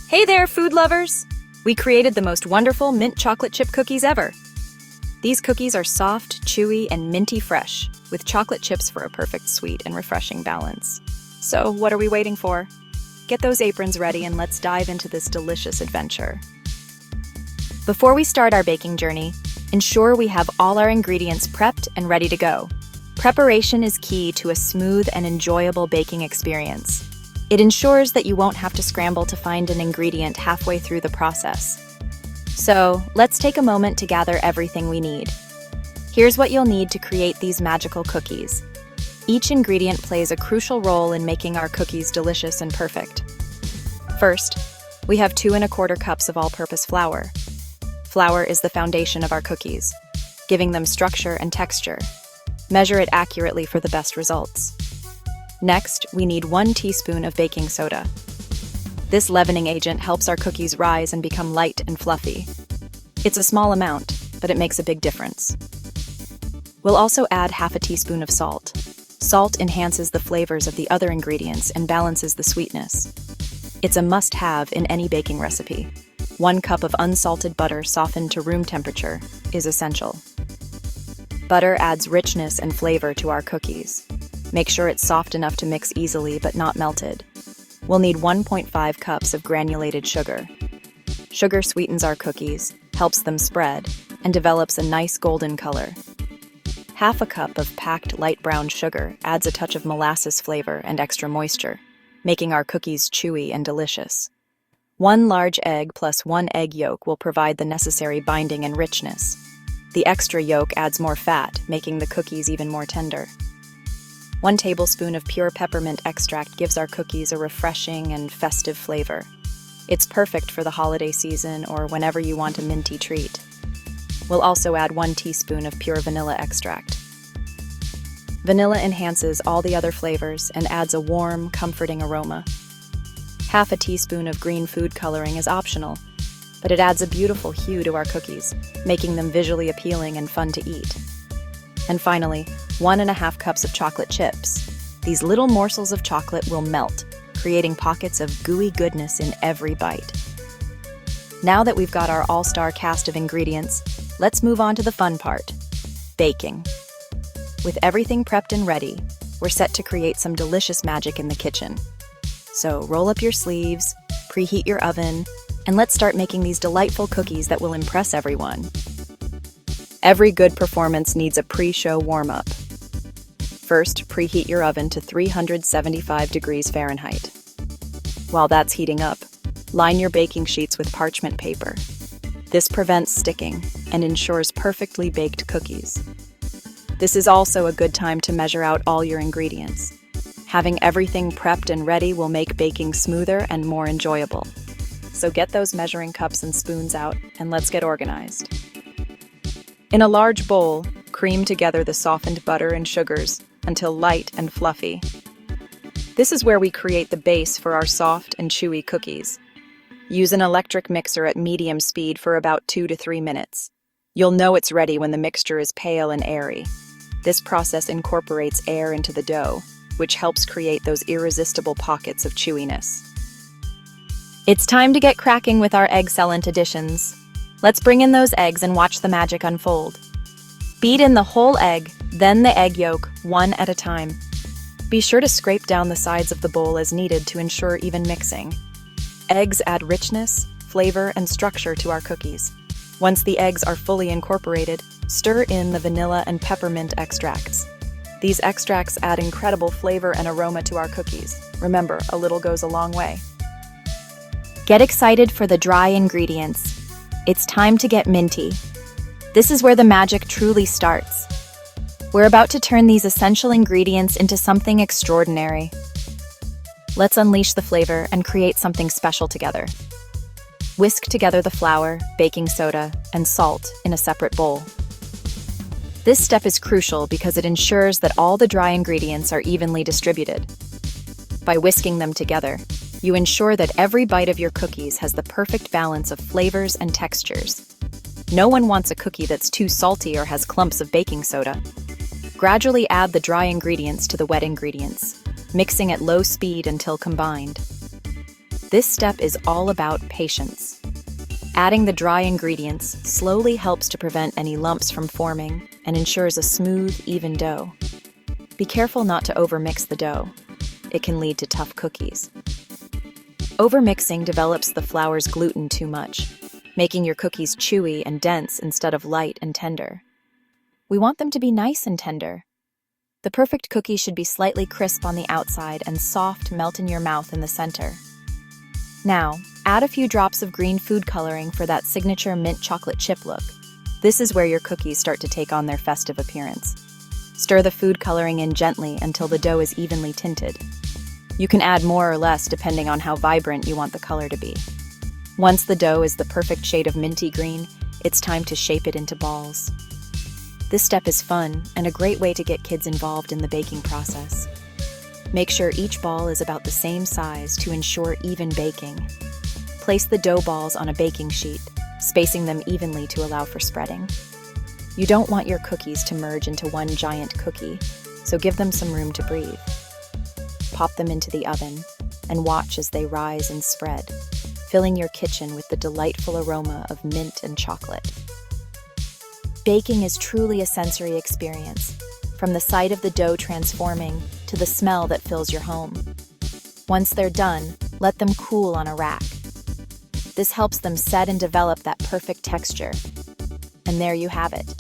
Hey there, food lovers! We created the most wonderful mint chocolate chip cookies ever. These cookies are soft, chewy, and minty fresh, with chocolate chips for a perfect sweet and refreshing balance. So, what are we waiting for? Get those aprons ready and let's dive into this delicious adventure. Before we start our baking journey, ensure we have all our ingredients prepped and ready to go. Preparation is key to a smooth and enjoyable baking experience. It ensures that you won't have to scramble to find an ingredient halfway through the process. So, let's take a moment to gather everything we need. Here's what you'll need to create these magical cookies. Each ingredient plays a crucial role in making our cookies delicious and perfect. First, we have 2 1/4 cups of all-purpose flour. Flour is the foundation of our cookies, giving them structure and texture. Measure it accurately for the best results. Next, we need 1 teaspoon of baking soda. This leavening agent helps our cookies rise and become light and fluffy. It's a small amount, but it makes a big difference. We'll also add half a teaspoon of salt. Salt enhances the flavors of the other ingredients and balances the sweetness. It's a must-have in any baking recipe. 1 cup of unsalted butter softened to room temperature is essential. Butter adds richness and flavor to our cookies. Make sure it's soft enough to mix easily but not melted. We'll need 1.5 cups of granulated sugar. Sugar sweetens our cookies, helps them spread, and develops a nice golden color. Half a cup of packed light brown sugar adds a touch of molasses flavor and extra moisture, making our cookies chewy and delicious. 1 large egg plus 1 egg yolk will provide the necessary binding and richness. The extra yolk adds more fat, making the cookies even more tender. 1 tablespoon of pure peppermint extract gives our cookies a refreshing and festive flavor. It's perfect for the holiday season or whenever you want a minty treat. We'll also add 1 teaspoon of pure vanilla extract. Vanilla enhances all the other flavors and adds a warm, comforting aroma. Half a teaspoon of green food coloring is optional, but it adds a beautiful hue to our cookies, making them visually appealing and fun to eat. And finally, 1 1/2 cups of chocolate chips. These little morsels of chocolate will melt, creating pockets of gooey goodness in every bite. Now that we've got our all-star cast of ingredients, let's move on to the fun part, baking. With everything prepped and ready, we're set to create some delicious magic in the kitchen. So roll up your sleeves, preheat your oven, and let's start making these delightful cookies that will impress everyone. Every good performance needs a pre-show warm-up. First, preheat your oven to 375 degrees Fahrenheit. While that's heating up, line your baking sheets with parchment paper. This prevents sticking and ensures perfectly baked cookies. This is also a good time to measure out all your ingredients. Having everything prepped and ready will make baking smoother and more enjoyable. So get those measuring cups and spoons out and let's get organized. In a large bowl, cream together the softened butter and sugars until light and fluffy. This is where we create the base for our soft and chewy cookies. Use an electric mixer at medium speed for about 2 to 3 minutes. You'll know it's ready when the mixture is pale and airy. This process incorporates air into the dough, which helps create those irresistible pockets of chewiness. It's time to get cracking with our Egg-cellent Additions. Let's bring in those eggs and watch the magic unfold. Beat in the whole egg, then the egg yolk, 1 at a time. Be sure to scrape down the sides of the bowl as needed to ensure even mixing. Eggs add richness, flavor, and structure to our cookies. Once the eggs are fully incorporated, stir in the vanilla and peppermint extracts. These extracts add incredible flavor and aroma to our cookies. Remember, a little goes a long way. Get excited for the dry ingredients. It's time to get minty. This is where the magic truly starts. We're about to turn these essential ingredients into something extraordinary. Let's unleash the flavor and create something special together. Whisk together the flour, baking soda, and salt in a separate bowl. This step is crucial because it ensures that all the dry ingredients are evenly distributed. By whisking them together, you ensure that every bite of your cookies has the perfect balance of flavors and textures. No one wants a cookie that's too salty or has clumps of baking soda. Gradually add the dry ingredients to the wet ingredients, mixing at low speed until combined. This step is all about patience. Adding the dry ingredients slowly helps to prevent any lumps from forming and ensures a smooth, even dough. Be careful not to overmix the dough. It can lead to tough cookies. Overmixing develops the flour's gluten too much, making your cookies chewy and dense instead of light and tender. We want them to be nice and tender. The perfect cookie should be slightly crisp on the outside and soft, melt in your mouth in the center. Now, add a few drops of green food coloring for that signature mint chocolate chip look. This is where your cookies start to take on their festive appearance. Stir the food coloring in gently until the dough is evenly tinted. You can add more or less depending on how vibrant you want the color to be. Once the dough is the perfect shade of minty green, it's time to shape it into balls. This step is fun and a great way to get kids involved in the baking process. Make sure each ball is about the same size to ensure even baking. Place the dough balls on a baking sheet, spacing them evenly to allow for spreading. You don't want your cookies to merge into one giant cookie, so give them some room to breathe. Pop them into the oven and watch as they rise and spread, filling your kitchen with the delightful aroma of mint and chocolate. Baking is truly a sensory experience, from the sight of the dough transforming to the smell that fills your home. Once they're done, let them cool on a rack. This helps them set and develop that perfect texture. And there you have it.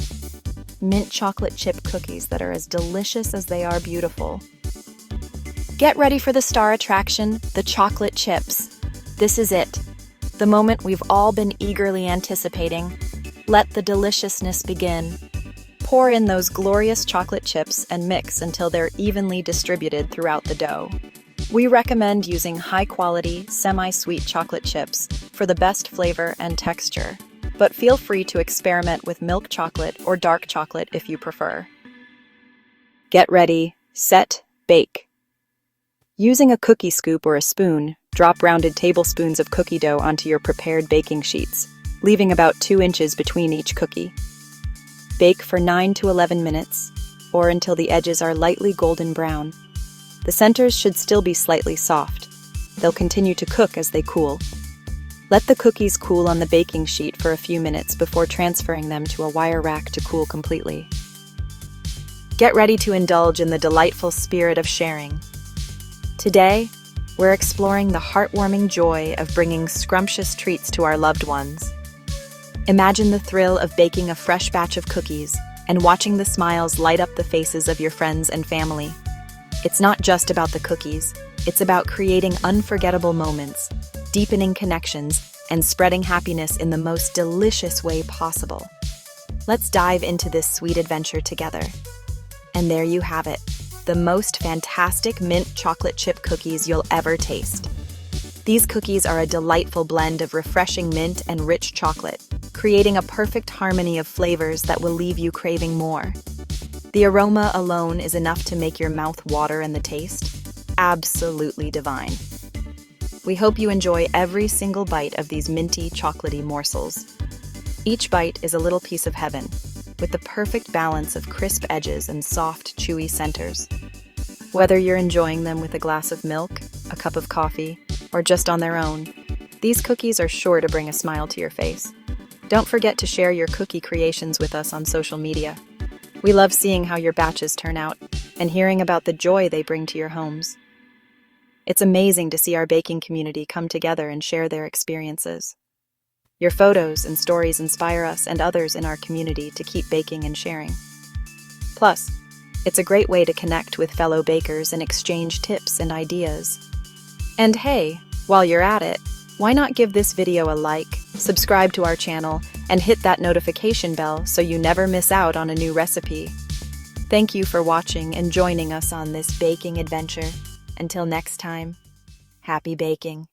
Mint chocolate chip cookies that are as delicious as they are beautiful. Get ready for the star attraction, the chocolate chips. This is it, the moment we've all been eagerly anticipating. Let the deliciousness begin. Pour in those glorious chocolate chips and mix until they're evenly distributed throughout the dough. We recommend using high-quality, semi-sweet chocolate chips for the best flavor and texture, but feel free to experiment with milk chocolate or dark chocolate if you prefer. Get ready, set, bake. Using a cookie scoop or a spoon, drop rounded tablespoons of cookie dough onto your prepared baking sheets, leaving about 2 inches between each cookie. Bake for 9 to 11 minutes, or until the edges are lightly golden brown. The centers should still be slightly soft. They'll continue to cook as they cool. Let the cookies cool on the baking sheet for a few minutes before transferring them to a wire rack to cool completely. Get ready to indulge in the delightful spirit of sharing. Today, we're exploring the heartwarming joy of bringing scrumptious treats to our loved ones. Imagine the thrill of baking a fresh batch of cookies and watching the smiles light up the faces of your friends and family. It's not just about the cookies, it's about creating unforgettable moments, deepening connections, and spreading happiness in the most delicious way possible. Let's dive into this sweet adventure together. And there you have it, the most fantastic mint chocolate chip cookies you'll ever taste. These cookies are a delightful blend of refreshing mint and rich chocolate, creating a perfect harmony of flavors that will leave you craving more. The aroma alone is enough to make your mouth water, and the taste, absolutely divine. We hope you enjoy every single bite of these minty, chocolatey morsels. Each bite is a little piece of heaven, with the perfect balance of crisp edges and soft, chewy centers. Whether you're enjoying them with a glass of milk, a cup of coffee, or just on their own, these cookies are sure to bring a smile to your face. Don't forget to share your cookie creations with us on social media. We love seeing how your batches turn out and hearing about the joy they bring to your homes. It's amazing to see our baking community come together and share their experiences. Your photos and stories inspire us and others in our community to keep baking and sharing. Plus, it's a great way to connect with fellow bakers and exchange tips and ideas. And hey, while you're at it, why not give this video a like, subscribe to our channel, and hit that notification bell so you never miss out on a new recipe. Thank you for watching and joining us on this baking adventure. Until next time, happy baking.